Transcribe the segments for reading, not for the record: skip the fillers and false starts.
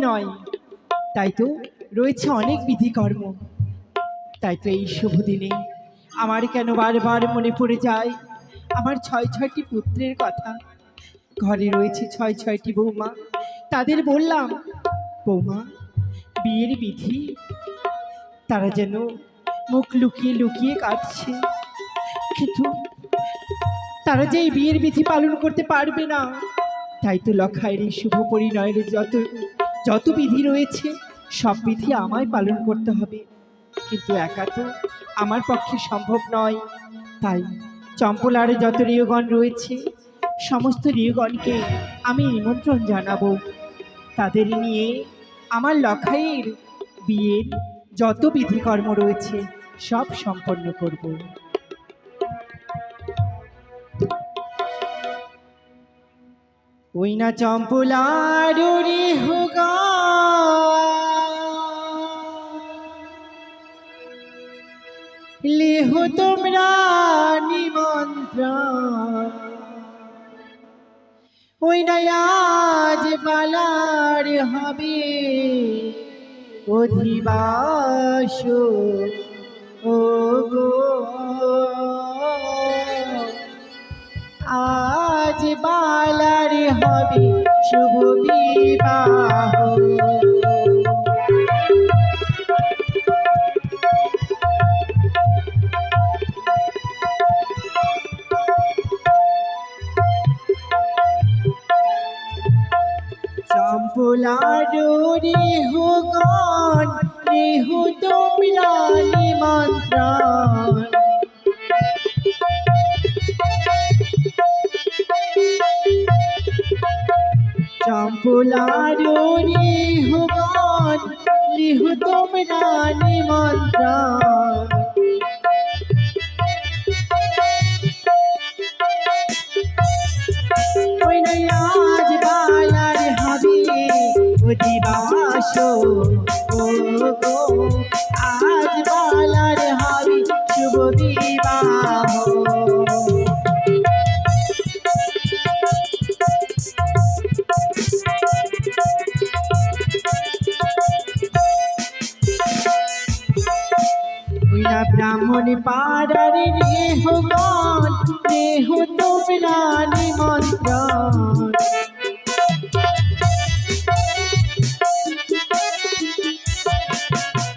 নয়, তাই তো রয়েছে অনেক বিধিকর্ম। তাই তো এই শুভ দিনে আমার কেন বারবার মনে পড়ে যায় আমার ছয় ছয়টি পুত্রের কথা। ঘরে রয়েছে ছয় ছয়টি বৌমা। তাদের বললাম, বৌমা, বিয়ের বিধি। তারা যেন মুখ লুকিয়ে লুকিয়ে কাঁদছে, কিন্তু তারা যে এই বিয়ের বিধি পালন করতে পারবে না। তাই তো লখায়ের এই শুভ পরিণয়ের যত যত বিধি রয়েছে সব বিধি আমায় পালন করতে হবে, কিন্তু একা তো আমার পক্ষে সম্ভব নয়। তাই চম্পলার যত রিয়গণ রয়েছে সমস্ত রিয়গণকে আমি নিমন্ত্রণ জানাবো। তাদের নিয়ে আমার লখাইয়ের বিয়ের যত বিধিকর্ম রয়েছে সব সম্পন্ন করব। ওই না চম্পলার লেহ তোমরা নিমন্ত্রণ, ওই না আজ বালার হবে অধিবাস। ও গো আজ বালার হবে শুভ বিবাহ। চম্পলার রেহগণ রেহ তোমরা নিমন্ত্রণ, চম্পলার রেহগণ রেহ তোমরা নিমন্ত্রণ। ওই আজ বালার হবে অধিবাস। ও গো আজ বালার হবে শুভ বিবাহ। ওই না ব্রাহ্মণ পাড়ার রেহগণ রেহ তোমরা নিমন্ত্রণ,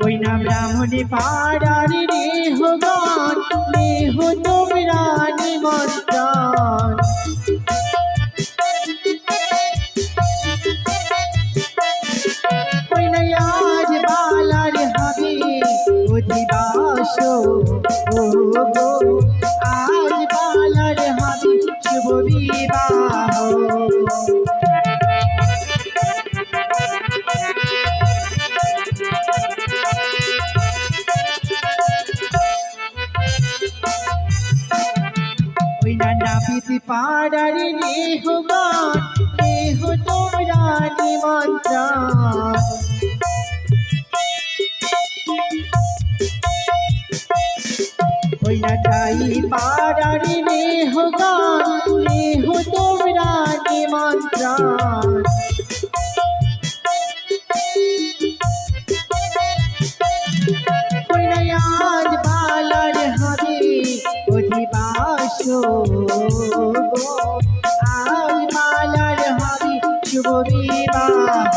ওই না ব্রাহ্মণ পাড়ার রেহগণ রেহ তোমরা নিমন্ত্রণ। ওই না আজ বালার হবে অধিবাস। ও গো আজ বালার হবে শুভ বিবাহ। ওই না নাপিত পাড়ার রেহগণ রেহ তোমরা নিমন্ত্রণ, ওই না তাই পাড়ার রেহগণ রেহ তোমরা নিমন্ত্রণ। ওই না আজ বালার হবে অধিবাস। গো আজ বালার হবে শুভ বিবাহ।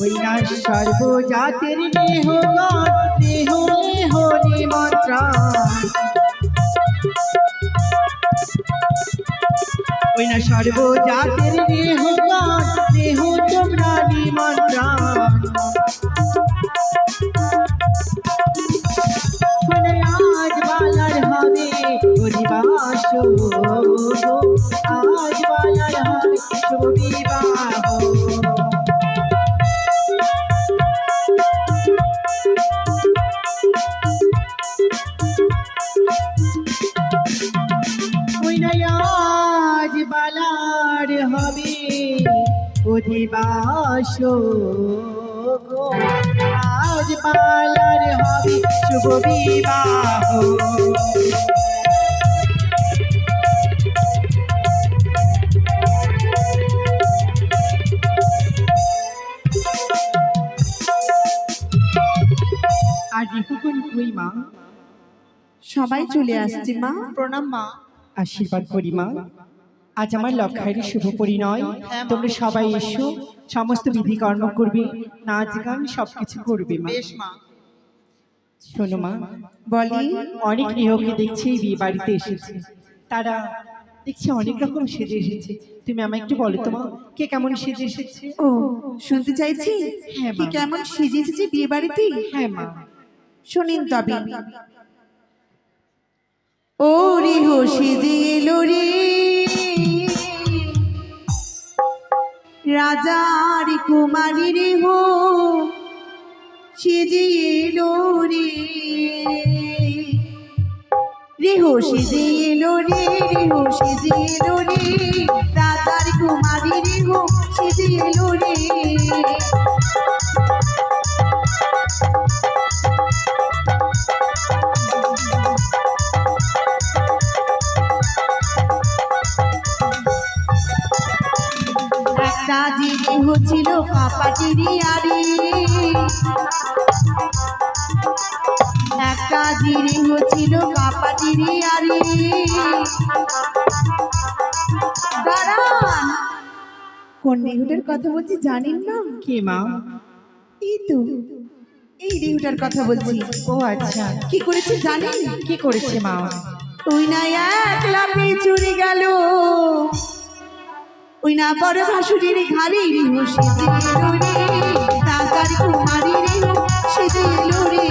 ওই না সর্বজাতের রেহগণ রেহ রেহ নিমন্ত্রণ, ওই না সর্বজাতের রেহগণ রেহ তোমরা নিমন্ত্রণ। ওই না আজ বালার হবে অধিবাস। আজ বালার হবে শুভ বিবাহ। ওই না আজ বালার হবে অধিবাস। গো আজ পালার হবে শুভ বিবাহ। আর রিপুকুন কই মা? সবাই চলে আসছে মা। প্রণাম মা। আশীর্বাদ করি মা। আজ আমার লক্ষাইয়ের শুভ পরিণয়, তোমরা সবাই এসো, সমস্ত বিধি কর্ম করবে, নাচ গান সবকিছু করবে মা। শোনো মা, বলি অনেক গৃহকে দেখছি এই বিয়ে বাড়িতে এসেছে, তারা দেখছি অনেক রকম সেজে এসেছে। তুমি আমায় একটু বলো তো মা, কে কেমন সেজে এসেছে? ও শুনতে চাইছি হ্যাঁ কি মা। কেমন সেজেছে বিয়ে বাড়িতে? হ্যাঁ মা। শুনিন তবে। ও রে হো সেজে এলো রে রাজার কুমারী রে হো সেজে এলো রে রে হো সেজে এলো রে রে হো সেজে এলো রে রাজার কুমারী রে হো সেজে এলো রে। একটা জিনিস হচ্ছিল কাপাটিরি আরে, একটা জিনিস হচ্ছিল কাপাটিরি আরে। দাঁড়ান, কোন রেহুটার কথা বলছি জানেন না? কে মা? এই তো এই রেহুটার কথা বলছি। ও আচ্ছা, কি করেছে জানেন? কি করেছে মা? ওই না এক লাফে চুরি গেল, ওই না বড় ভাসুরের ঘাড়ে রিহো সেজে এলো রে রাজার কুমারী রিহো সেজে এলো রে।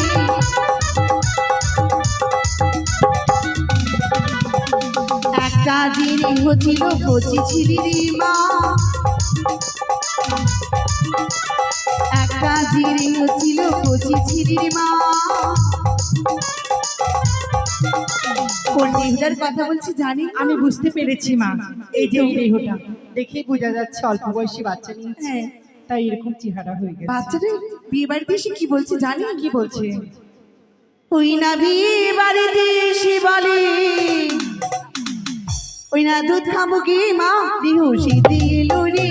একটা জিনিস হচ্ছিল কচি ছিলির মা, একটা জিনিস হচ্ছিল কচি ছিলির মা। কোন রেহুটার কথা বলছি জানি? আমি বুঝতে পেরেছি মা, এই যে এই দেহটা দেখেই বোঝা যাচ্ছে অল্প বয়সী বাচ্চা নিয়েছে, হ্যাঁ, তাই এরকম চেহারা হয়ে গেছে। বাচ্চাটা বিয়ে বাড়িতে এসে কি বলছে জানি? কি বলছে? ওই না বিয়ে বাড়িতে এসে বলে, ওই না দুধ খাবো কি মা রিহু সেজে এলো রে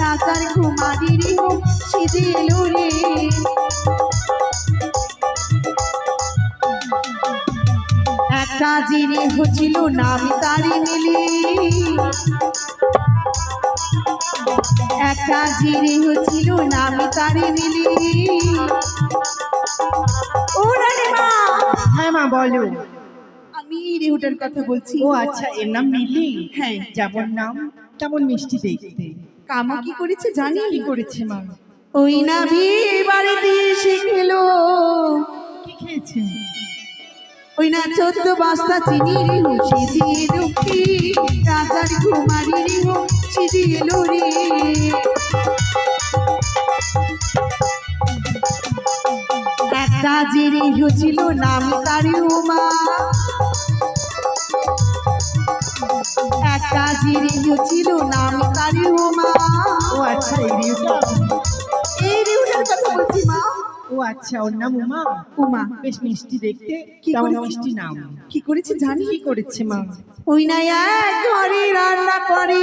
রাজার কুমারী রিহু সেজে এলো রে। একটা জিনিস হচ্ছিল নাম তারি মিলি, একটা জিনিস হচ্ছিল নাম তারি মিলি। ও রানী মা, হ্যাঁ মা বলো। আমি রেহুটার কথা বলছি। ও আচ্ছা, এর নাম মিলি? হ্যাঁ। যেমন নাম তেমন মিষ্টি দেখতে। কামা কি করেছে জানি? কি করেছে মা? ওই না বিয়ে বাড়িতে এসে খেলো, কি খেয়েছে? ওই না 14 বস্তা চিনি রিহু সেজে এলো কি রাজার কুমারী রিহু সেজে এলো রে। একটা জিনিস হচ্ছিল নাম তারি উমা, একটা জিনিস হচ্ছিল নাম তারি উমা। ও আচ্ছা, এই রিউটা? এই রেহুটার কথা বলছি মা। ও আচ্ছা, ওর নাম উমা? উমা বেশ মিষ্টি দেখতে, কি তেমন করেছে? মিষ্টি নাম। কি করেছে জানি? কি করেছে মা? ওই না এক ঘরে রান্না করে,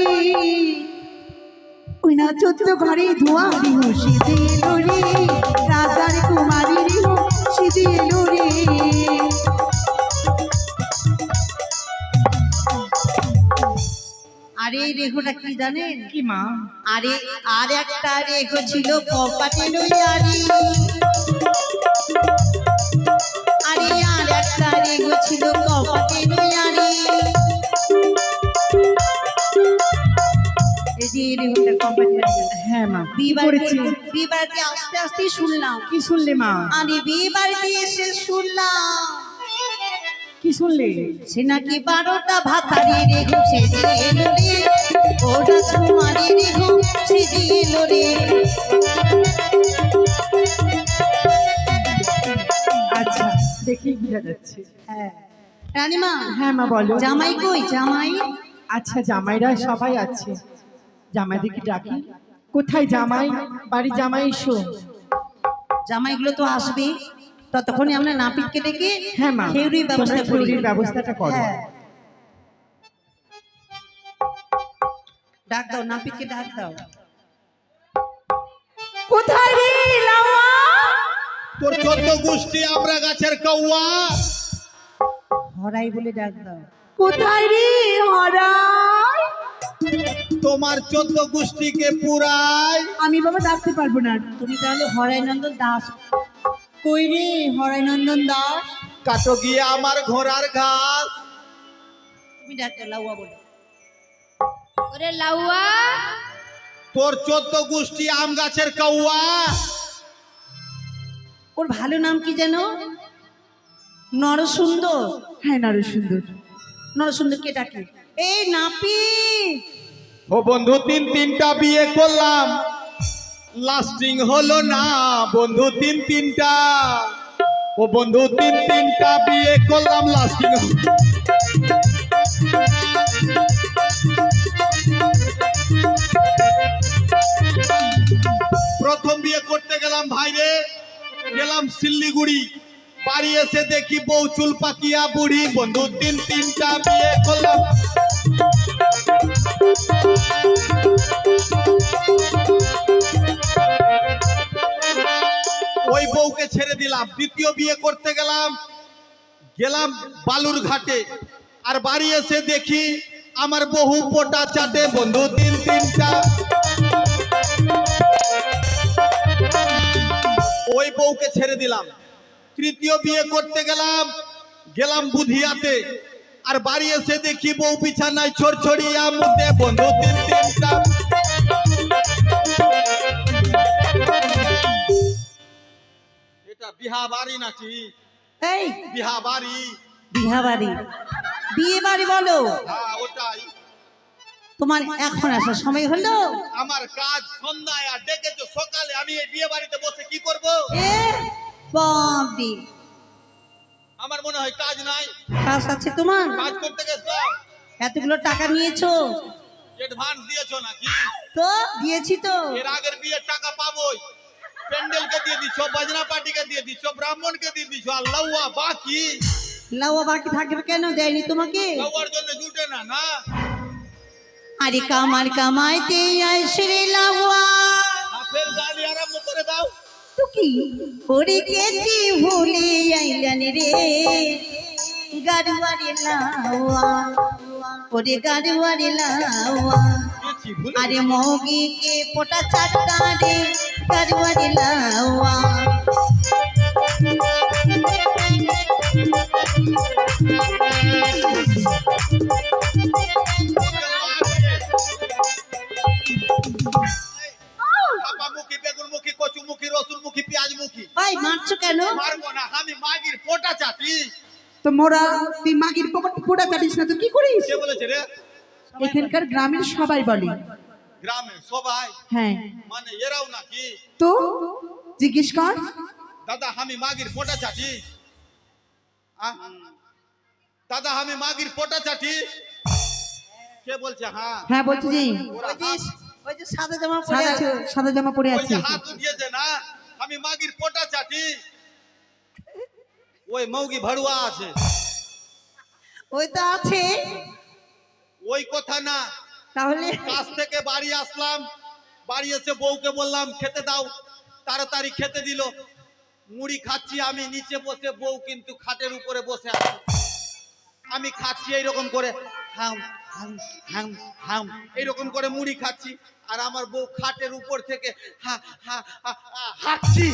ওই না 14 ঘরে ধোয়া রিহু সেজে এলো রে রাজার কুমারী রিহু সেজে এলো রে। আরে এই রেখোটা কি জানেন? কি মা? আরে আর একটা রেখো ছিল কপাটে লইয়ারি, আরে আর একটা রেখো ছিল কপাটে লইয়ারি। এই যে রেখোটা কপাটে লইয়ারি। হ্যাঁ মা, কি বিয়ে করেছে? বাড়িতে আস্তে আস্তে শুনলাম। কি শুনলে মা? আরে বিয়ে বাড়িতে এসে শুনলাম কি শুনলে? সে নাকি 12টা ভাতারি রেখো সেজে এলো রে, ওটা কুমারী রেখো সেজে এলো রে। আচ্ছা, দেখেই বোঝা যাচ্ছে। হ্যাঁ রানীমা। হ্যাঁ মা বলো। জামাই কই জামাই? আচ্ছা, জামাইরা সবাই আছে, জামাইদেরকে ডাকি। কোথায় জামাই? বাড়ি জামাই এসো। জামাইগুলো তো আসবে, ততক্ষণে আমরা নাপিতকে ডেকে হ্যাঁ মা, খেউরির ব্যবস্থা তোমরা করি। খেউরির ব্যবস্থাটা করো। হ্যাঁ, ডাক দাও, নাপিতকে ডাক দাও। কোথায় রে লাউয়া? তোর 14 গোষ্ঠী আমরা গাছের কৌয়া। হরাই বলে ডাক দাও। কোথায় রে হরাই? তোমার 14 গোষ্ঠীকে পুরাই। আমি বাবা ডাকতে পারবো না। তুমি তাহলে হরাই নন্দন দাস। কই রে হরাই নন্দন দাস? কাটো গিয়ে আমার ঘোড়ার ঘাস। তুমি ডাক দাও লাউয়া বলে। ওরে লাউয়া, তোর 14 গোষ্ঠী আম গাছের কৌয়া। ওর ভালো নাম কি যেন? নরসুন্দর। হ্যাঁ নরসুন্দর। নরসুন্দরকে ডাকে। এই নাপিত, ও বন্ধু 3টা বিয়ে করলাম, লাস্টিং হলো না বন্ধু 3টা। ও বন্ধু 3টা বিয়ে করলাম, লাস্টিং। প্রথম বিয়ে করতে গেলাম ভাইরে, গেলাম শিলিগুড়ি, বাড়ি এসে দেখি বউ চুল পাকিয়া বুড়ি। বন্ধু 3টা বিয়ে করলাম। ওই বউকে ছেড়ে দিলাম, দ্বিতীয় বিয়ে করতে গেলাম, গেলাম বালুর ঘাটে, আর বাড়ি এসে দেখি আমার বহু পোটা চাটে। বন্ধু 3টা। ওই বউকে ছেড়ে দিলাম, তৃতীয় বিয়ে করতে গেলাম, গেলাম বুধিয়াতে, আর বাড়ি এসে দেখি বউ বিছানায় ছড়ছড়িয়া মুতে। বন্ধু 3টা। এটা বিহা বাড়ি নাকি? এই বিহা বাড়ি। বিহা বাড়ি, বিয়ে বাড়ি বলো। হ্যাঁ ওটাই। তোমার এখন আসার সময় হলো? আমার কাজ সন্ধ্যায়, আর ডেকেছো সকালে, আমি এই বিয়ে বাড়িতে বসে কি করব? এ বাপরে, আমার মনে হয় কাজ নাই। কাজ আছে তোমার? কাজ করতে গেছিলাম। এতগুলো টাকা নিয়েছো অ্যাডভান্স দিয়েছো নাকি? তো? দিয়েছি তো। এর আগের বিয়ের টাকা পাবোই। প্যান্ডেলকে দিয়ে দিচ্ছ, বাজনা পার্টিকে দিয়ে দিচ্ছ, ব্রাহ্মণকে দিয়ে দিচ্ছ, আর লাউয়া বাকি। লাউয়া বাকি থাকবে কেন? দেয়নি তোমাকে? লাউয়ার জন্য জুটে না না। আরে কামার কামাইতে আইসে রে লাউয়া, ফের গালি আরম্ভ করে দাও। তো কি ওরে কেজি ভুলে আইলেন রে গাড়ুয়ারে লাউয়া, ওরে গাড়ুয়ারে লাউয়া। গেছি ভুলে। আরে মৌগিকে পোটা চাটা রে গাড়ুয়ারে লাউয়া। মুখী, বেগুন মুখী, কচু মুখী, রসুন মুখী, পেঁয়াজ মুখী। ভাই মারছো কেন? মারবো না, আমি মাগির পোটা চাটি। তো মোরা তুই মাগির পোড়া চাটিস না তো কি করিস? কে বলেছে রে? এখানকার গ্রামের সবাই বলে। গ্রামে সবাই? হ্যাঁ মানে এরাও নাকি? তো জিজ্ঞেস কর। দাদা আমি মাগির পোটা চাটি। দাদা আমি মাগির পোটা চাটি। কে বলছে? হ্যাঁ হ্যাঁ বলছি জি। ওই যে সাদা জামা পরে সাদা আছে। সাদা জামা পরে ওই আছে। যে হাত উঠিয়েছে না, আমি মাগির পোটা চাটি। ওই মৌগি ভাড়ুয়া আছে। ওই তো আছে। ওই কথা না, তাহলে কাজ থেকে বাড়ি আসলাম, বাড়ি এসে বউকে বললাম খেতে দাও, তাড়াতাড়ি খেতে দিল। মুড়ি খাচ্ছি আমি নিচে বসে, বউ কিন্তু খাটের উপরে বসে আছে। আমি খাচ্ছি এইরকম করে, হাম হাম হাম হাম এইরকম করে মুড়ি খাচ্ছি, আর আমার বউ খাটের উপর থেকে হা হা হাঁটছি।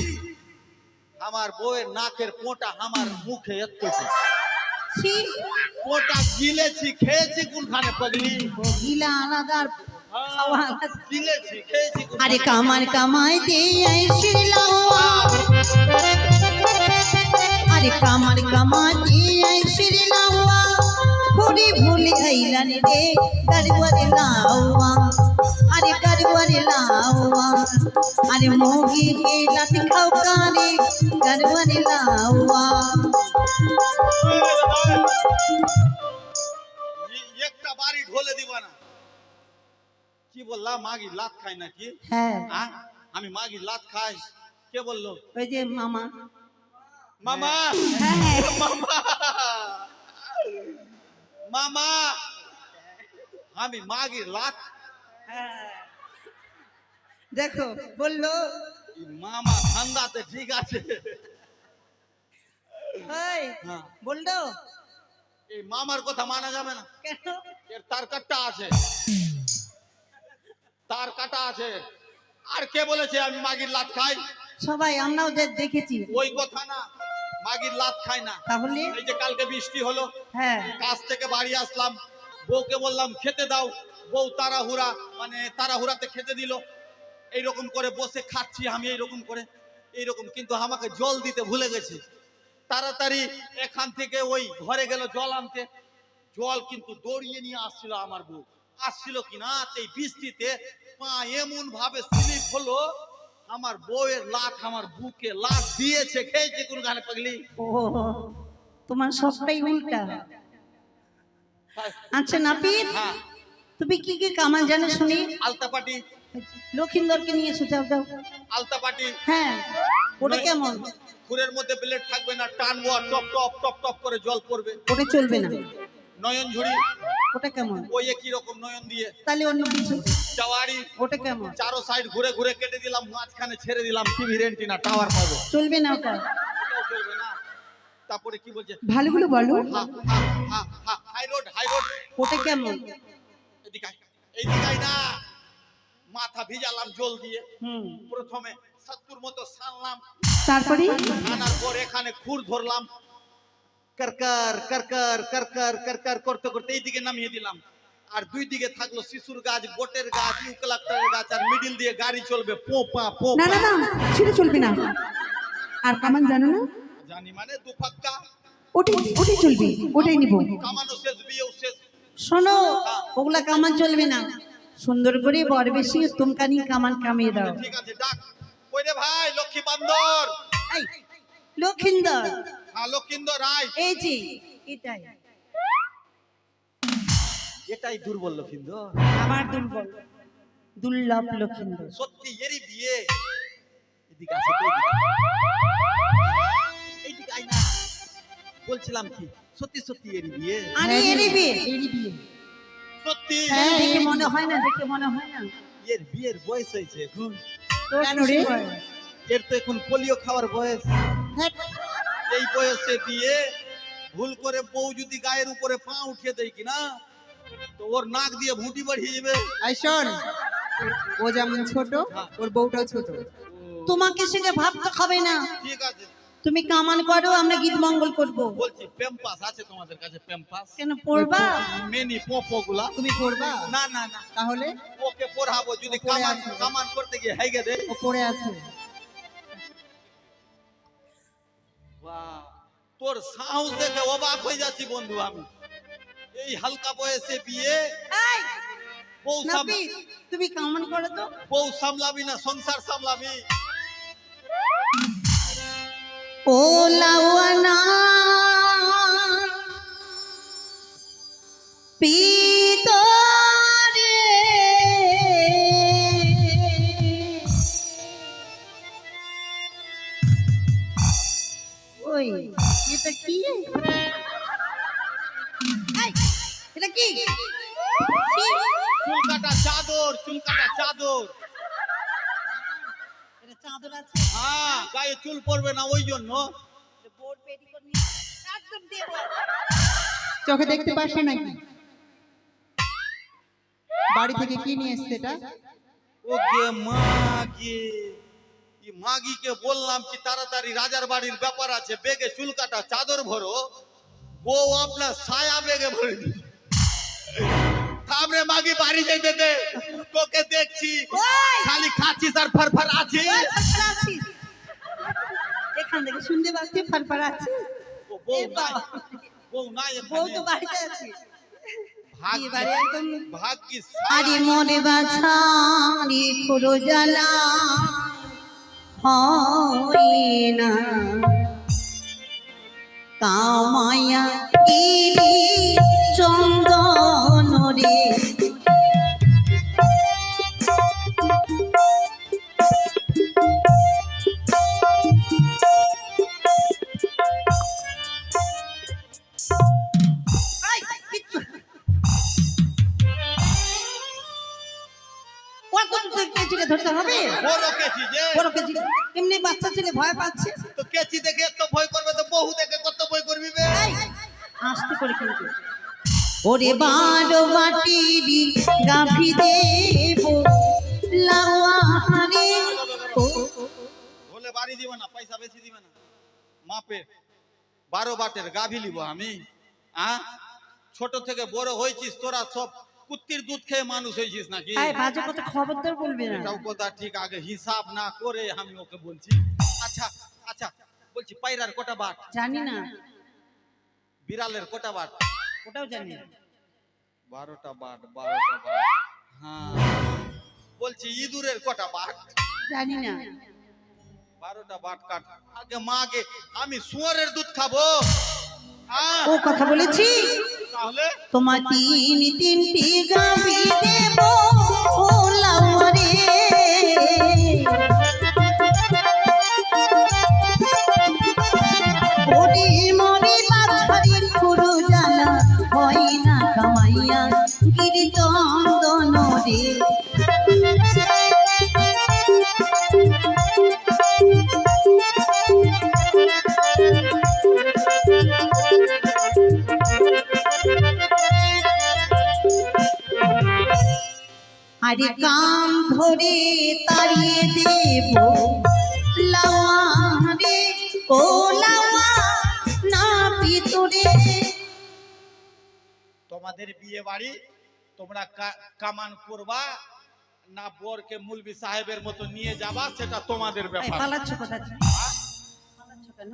আমার বউয়ের নাকের পোঁটা আমার মুখে এসেছে। ছি, পোঁটা গিলেছি, খেয়েছি কোনখানে পগলি? গিলা আলাদা আর খাওয়া আলাদা। গিলেছি, খেয়েছি কোনখানে? আরে কামার কামাইতে আইসে লাউয়া, আরে কামার কামাইতে আইসে লাউয়া, ভুলি ভুলি আইলান রে গাড়ুয়ারে লাউয়া। আরে গাড়ুয়ারে লাউয়া, আরে মোগি কে লাতি খাও কারে গাড়ুয়ারে লাউয়া। একটা বাড়ি ঢোলে দিবা না। কি বললাম? মাগি লাত খাই নাকি? হ্যাঁ, আমি মাগি লাত খাই? কে বললো? ওই যে মামা। মামা হ্যাঁ হ্যাঁ মামা মামা আমি মাগির লাত। হ্যাঁ। দেখো বললো এই মামা ঠান্ডাতে ঠিক আছে। ওই হ্যাঁ। বললো এই মামার কথা মানা যাবে না, কেন? এর তার কাটা আছে, তার কাটা আছে। আর কে বলেছে আমি মাগির লাত খাই? সবাই আমরাও যে দেখেছি। ওই কথা না, মাগির লাত খাই না। তাহলে এই যে কালকে বৃষ্টি হলো, হ্যাঁ কাজ থেকে বাড়ি আসলাম, বউকে বললাম খেতে দাও, বউ তাড়াহুড়া মানে তাড়াহুড়াতে খেতে দিল। এইরকম করে বসে খাচ্ছি আমি এইরকম করে এইরকম, কিন্তু আমাকে জল দিতে ভুলে গেছে। তাড়াতাড়ি এখান থেকে ওই ঘরে গেল জল আনতে, জল কিন্তু দৌড়িয়ে নিয়ে আসছিল আমার বউ। আসছিল কিনা এই বৃষ্টিতে পা এমন ভাবে স্লিপ হলো, আমার বউয়ের লাত আমার বুকে লাত দিয়েছে, খেয়েছে কোন গানে পাগলি। ও তোমার সবটাই উল্টা। আচ্ছা নাপিত, হ্যাঁ, তুমি কি কি কামান জানো শুনি? আলতাপাটি, লক্ষিন্দরকে নিয়ে এসো, যাও যাও। আলতাপাটি। হ্যাঁ ওটা কেমন? খুরের মধ্যে ব্লেড থাকবে না, টানবো আর টপ টপ টপ টপ করে জল পড়বে। ওটা চলবে না। নয়ন ঝুড়ি, ওটা কেমন? ওই একই রকম নয়ন দিয়ে। তাহলে অন্য কিছু। চাওয়ারি, ওটা কেমন? চারো সাইড ঘুরে ঘুরে কেটে দিলাম, মাঝখানে ছেড়ে দিলাম, টিভি রেন্টিনা টাওয়ার পাবো। চলবে না ওটা। ওটাও চলবে না। তারপরে কি বলছে? ভালোগুলো বলো। High road, high road. ওটা কেমন? এদিকে আয়, এইদিকে আয় না। মাথা ভিজালাম জল দিয়ে, হুম প্রথমে 70 মতো সানলাম, তারপরে আনার পর এখানে খুর ধরলাম, কারকার কারকার কারকার কারকার করতে করতে এইদিকে নামিয়ে দিলাম। আর দুই দিকে থাকলো শিশুর গাছ, বটের গাছ, ইউক্যালিপটাসের গাছ, আর মিডিল দিয়ে গাড়ি চলবে পোপা না পোপা। না না, সেটা চলবে না। আর কামান জানো না? জানি মানে দুফাক্কা, ওটাই ওটাই চলবে, ওটাই নিব। কামানো শেষ, বিয়েও শেষ। শোনো, ওগুলা কামান চলবে না। সুন্দর করে বর বেশি তুমকানি কামান কামিয়ে দাও। ঠিক আছে, ডাক। কই রে ভাই লক্ষ্মী বান্দর? এই লক্ষিন্দর, হ্যাঁ লক্ষিন্দর রায়। এই যে এটাই এটাই দুর্বল লক্ষিন্দর, আমার দুর্বল দুর্লভ লক্ষিন্দর। সত্যি এরই বিয়ে। এদিকে আসো তো, এদিকে আসো। এইদিকে আয় না। বলছিলাম কি, সত্যি সত্যি এরই বিয়ে? আরে এরই বিয়ে। এরই বিয়ে। সত্যি হ্যাঁ, দেখে মনে হয় না, দেখে মনে হয় না। এর বিয়ের বয়স হয়েছে এখন? কেন রে? এর তো এখন পোলিও খাওয়ার বয়স। ধ্যাৎ, এই বয়সে বিয়ে, ভুল করে বউ যদি গায়ের উপরে পা উঠিয়ে দেয় কিনা, তো ওর নাক দিয়ে ভুঁটি বাড়িয়ে যাবে। আই শোন, ও যেমন ছোট, ওর বউটাও ছোট। তোমাকে সেটা ভাবতে হবে না। ঠিক আছে, তুমি কামান করো, আমরা গীত মঙ্গল করবো। বলছি প্যাম্পাস আছে তোমাদের কাছে? প্যাম্পাস কেন পড়বা? মেনি পোপো গুলা। তুমি করবা? না না না, তাহলে ওকে পড়াবো যদি ওপরে কামান আছে। কামান করতে গিয়ে হাইগে দেয়। ও পড়ে আছে। বাহ, তোর সাহস দেখে অবাক হয়ে যাচ্ছি বন্ধু আমি। এই হালকা বয়সে বিয়ে, এই, বউ নাপিত, তুমি কামান করো তো। বউ সামলাবি না সংসার সামলাবি? ও লাওয়ানা পিতরে ওই এটা কি? এই, এটা কি? চুল কাটা চাদর, চুল কাটা চাদর। এটা চাদর আছে। হ্যাঁ, গায়ে চুল পড়বে না ওই জন্য। বোর্ড পেটিকোট নিয়ে একদম দেব। চোখে দেখতে পাস না নাকি? বাড়ি থেকে কি নিয়ে এসছে এটা? ওকে মাগি, এই মাগিকে বললাম কি তাড়াতাড়ি রাজার বাড়ির ব্যাপার আছে, বেগে চুল কাটা চাদর ভরো। বউ আপনার ছায়া বেগে ভরে দিল। থামরে মাগি, বাড়ি যাইতে দে, তোকে দেখছি খালি খাচ্ছিস আর ফারফার আছিস। এখান থেকে শুনতে পাচ্ছি ফারফার আছে। ও বউ নাই, বউ নাই বউ এখানে। তো বাড়িতে আছে। ভাগ্যি, বাড়ি একদম ভাগ্যিস। আরে মনে বাছারি করো জ্বালা হয় না কামায়া ইরি চন্দন রে ধরতে হবে? বড় কেচি যে বড় কেজি এমনি বাচ্চা ছেলে ভয় পাচ্ছে। তো কেচি দেখে তো ভয় করবে, তো বহু দেখে কত ভয় করবি বে? এই, আস্তে করে কিন্তু। ওরে বারো বাটিরি গাভি দেব লাউয়া হারে বলে বাড়ি দিবে না, পয়সা বেশি দিবে না, মাপে 12 বাটের গাভী লিব আমি। ছোট থেকে বড় হয়েছিস, তোরা সব কুত্তির দুধ খেয়ে মানুষ হয়েছিস নাকি? এই বাজে কথা খবরদার বলবি না। এটাও কথা ঠিক, আগে হিসাব না করে আমি ওকে বলছি। আচ্ছা আচ্ছা, বলছি পায়রার কটা বাট? জানি না, বিড়ালের কটা বাট? ওটাও জানি না। 12টা বাট, 12টা বাট। হ্যাঁ, বলছি ইঁদুরের কটা বাট? জানি না। 12টা বাট কাট। আগে মাগে আমি শুয়োরের দুধ খাবো? ও কথা বলেছি। তাহলে তোমার তিনটি গাভি দেব ও লাউয়া রে। ওরে মরে বাছারির পুরো জানা হয় না কামাইয়া গিরি চন্দন রে। আরে কাম ধরে তাড়িয়ে দেব লাউয়া রে ও লাউয়া না ভিতরে। তোমাদের বিয়ে বাড়ি তোমরা কামান করবা না বরকে মুলবি সাহেবের মতো নিয়ে যাবা, সেটা তোমাদের ব্যাপার। পালাচ্ছ কথা পালাচ্ছ কেন?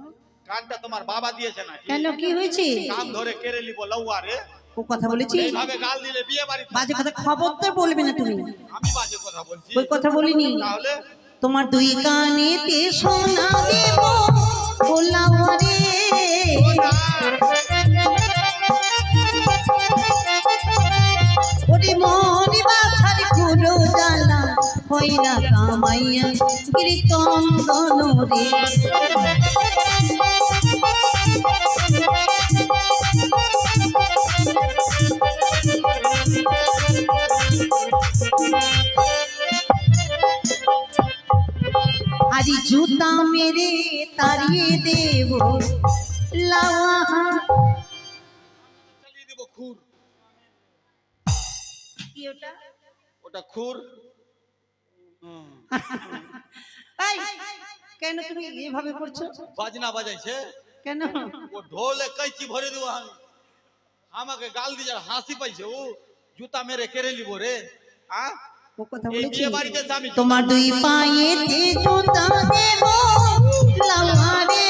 কানটা তোমার বাবা দিয়েছে নাকি? কেন কি হয়েছে? কান ধরে কেড়ে নিব লাউয়া রে। ও কথা বলেছি। এইভাবে গাল দিলে বিয়ে বাড়ি? বাজে কথা খবরদার বলবে না তুমি। আমি বাজে কথা বলছি? ওই কথা বলিনি। তাহলে তোমার দুই কানেতে সোনা দেব ও লাউয়া রে। ও না, ওরে মরে বাছার পুরো জ্বালা হয় না কামাইয়া গিরি চন্দন রে। আরে জুতা মেরে তাড়িয়ে দেব লাউয়া। চালিয়ে দিব খুর। কি ওটা? ওটা খুর। এই, কেন তুমি এভাবে করছো? বাজনা বাজাইছে কেন? ও ঢোলে कैची ভরে দেবো আমি। আমাকে গাল দিয়ে হাসি পাইছে, ও জুতা মেরে কেড়ে লিব রে। ও কথা এই বলেছি। বিয়ে বাড়িতে আমি তোমার দুই পায়েতে জুতা দেব লাউয়া রে।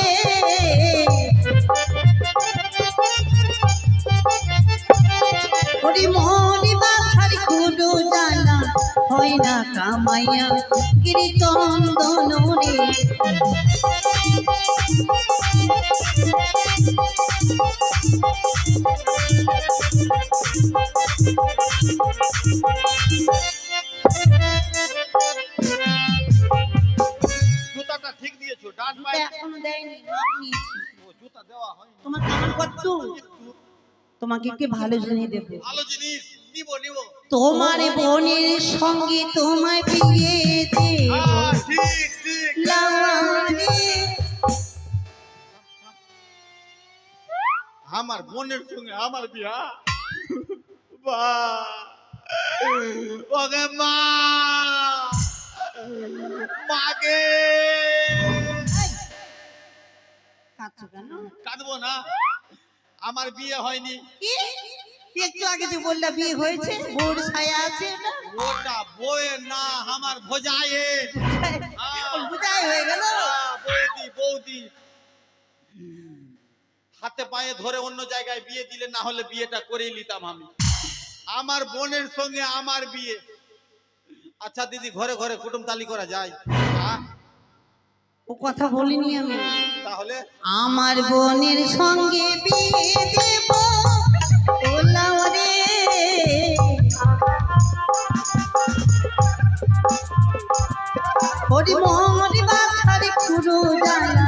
ওরে মরে বাছার খুঁড়ো জ্বালা হয় না কামাইয়া গিরি চন্দন রে। জুতাটা ঠিক দিয়েছো, ডান পায়ে এখনো দেয়নি, মাপ নিয়েছি। ও জুতা দেওয়া হয়। তোমার কামান কত? তোমাকে কি ভালো জিনিস দেবো। ভালো জিনিস নিব নিব। তোমার বোনের সঙ্গে তোমায় বিয়ে দেব ঠিক ঠিক। লাউয়া রে। আমার বোনের সঙ্গে আমার বিয়া? বাহ, ওকে মা, মাগে কাঁদছো কেন? কাঁদবো না, আমার বিয়ে হয়নি। কি? একটু আগে তুই বললা বিয়ে হয়েছে, বোর ছায়া আছে না? ওটা বউয়ের না, আমার ভোজায়ের। বুঝাই হয়ে গেল। বৌদি বৌদি হাতে পায়ে ধরে অন্য জায়গায় বিয়ে দিলে, না হলে বিয়েটা করেই নিতাম আমি। আমার বোনের সঙ্গে আমার বিয়ে। আচ্ছা দিদি, ঘরে ঘরে কুটুম তালি করা যায়? ও কথা বলিনি আমি। তাহলে আমার বোনের সঙ্গে বিয়ে দেব ও লাউয়া রে। ওরে মরে বাছার পুরো জ্বালা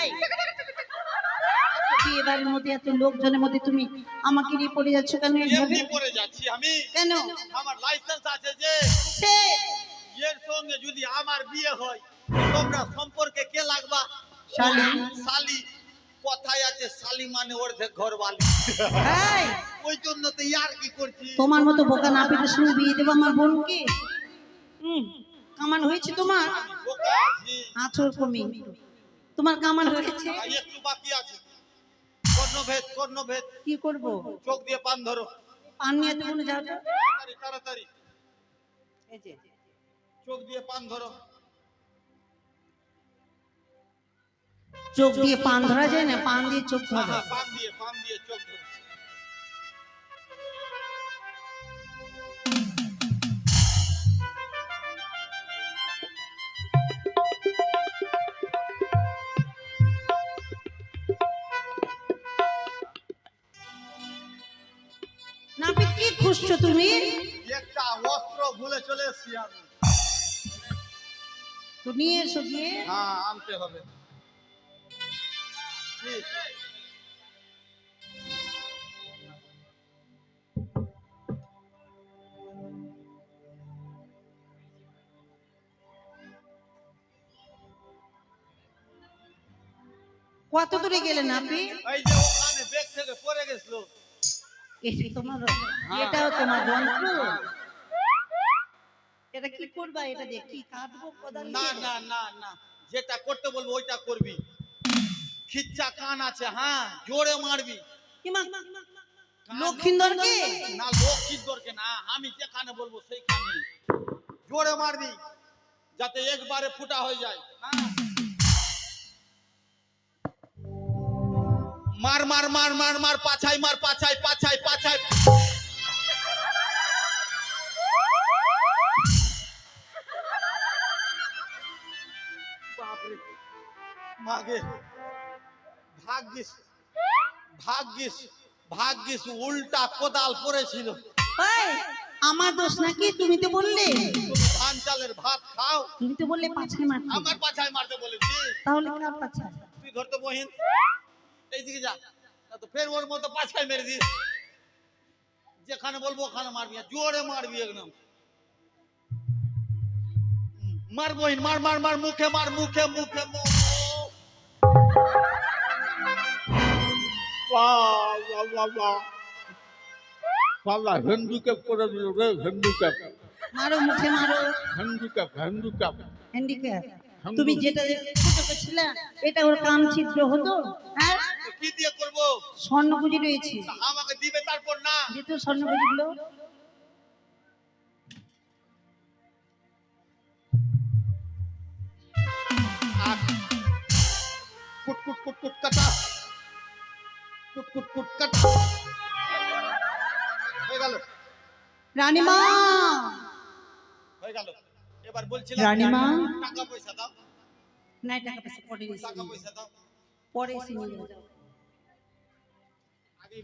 এই এত লোকজনের মধ্যে তুমি আমাকে নিয়ে পড়ে যাচ্ছ কেন এইভাবে? এমনি করে যাচ্ছি আমি। কেন? আমার লাইসেন্স আছে যে, সে এর সঙ্গে যদি আমার বিয়ে হয় তোমরা সম্পর্কে কে লাগবা? শালি। শালি। কথায় আছে শালি মানে অর্ধেক ঘর বালি। এই, ওই জন্য তো ইয়ার কি করছি। তোমার মতো বোকা না পেটে শুনে বিয়ে দেবো আমার বোনকে? কামান হয়েছে তোমার? আমি বোকা আছি। আঁচড় কমি, তোমার কামান হয়েছে? আর একটু বাকি আছে। কর্ণভেদ, কর্ণভেদ। কি করব? চোখ দিয়ে পান ধরো। পান নিয়ে তো কোনো যাও তো। তাড়াতাড়ি তাড়াতাড়ি। এই যে, চোখ দিয়ে পান ধরো। চোখ দিয়ে পান ধরা যায় না, পান দিয়ে চোখ হ্যাঁ, ধরা। হ্যাঁ, পান দিয়ে চোখ ধরো। নাপিত কি খুঁজছো তুমি? একটা অস্ত্র ভুলে চলে এসেছি আমি। তো নিয়ে এসো গিয়ে। হ্যাঁ, আনতে হবে। কি? কত দূরে গেলে নাপি? এই যে ওখানে ব্যাগ থেকে পড়ে গেছিল। এসে তোমার, এটাও তোমার যন্ত্র? এটা কি করবা? এটা দিয়ে কি কাটবো কোদাল না দিয়ে? না না না, যেটা করতে বলবো ওইটা করবি। খিচ্চা কান আছে, হ্যাঁ, জোরে মারবি। কিমা লক্ষিন্দরকে? না, লক্ষিন্দরকে না, আমি যেখানে বলবো সেইখানে জোরে মারবি, যাতে একবারে ফুটা হয়ে যায়। হ্যাঁ, মার মার মার মার মার, পাছাই মার, পাছাই পাছাই পাছাই। বাপরে, মাগে, ভাগ্যিস ভাগ্যিস ভাগ্যিস উল্টা কোদাল পড়েছিল। এই, আমার দোষ নাকি? তুমি তো বললে, তুমি ধান চালের ভাত খাও, তুমি তো বললে পাছায় মারতে। আমার পাছায় মারতে বলেছি। তাহলে কার পাছায়? তুই ধরতো বহিন, এইদিকে যা, না তো ফের ওর মতো পাছায় মেরে দিস। যেখানে বলবো ওখানে মারবি, আর জোরে মারবি একদম। মার বহিন, মার মার মার, মুখে মার, মুখে মুখে মুখ। পাল্লা হ্যান্ডিক্যাপ করে দিল রে, হ্যান্ডিক্যাপ মারো, মুখে মারো। Handicap handicap handicap. তুমি যেটা ছোট করছিলে, এটা ওর কান ছিদ্র হতো। হ্যাঁ, কি দিয়ে করবো? স্বর্ণগুজি রয়েছে, আমাকে দিবে তারপর না। যেহেতু স্বর্ণগুজি গুলো। কুট কুট কুট কুট কাটা, কুট কুট কুট কাটা। হয়ে গেল, রানীমা, হয়ে গেল। এবার বলছিলাম রানীমা। টাকা পয়সা দাও, নাই টাকা পয়সা পরে এসে টাকা পয়সা দাও। পরে এসে নিয়ে যাও।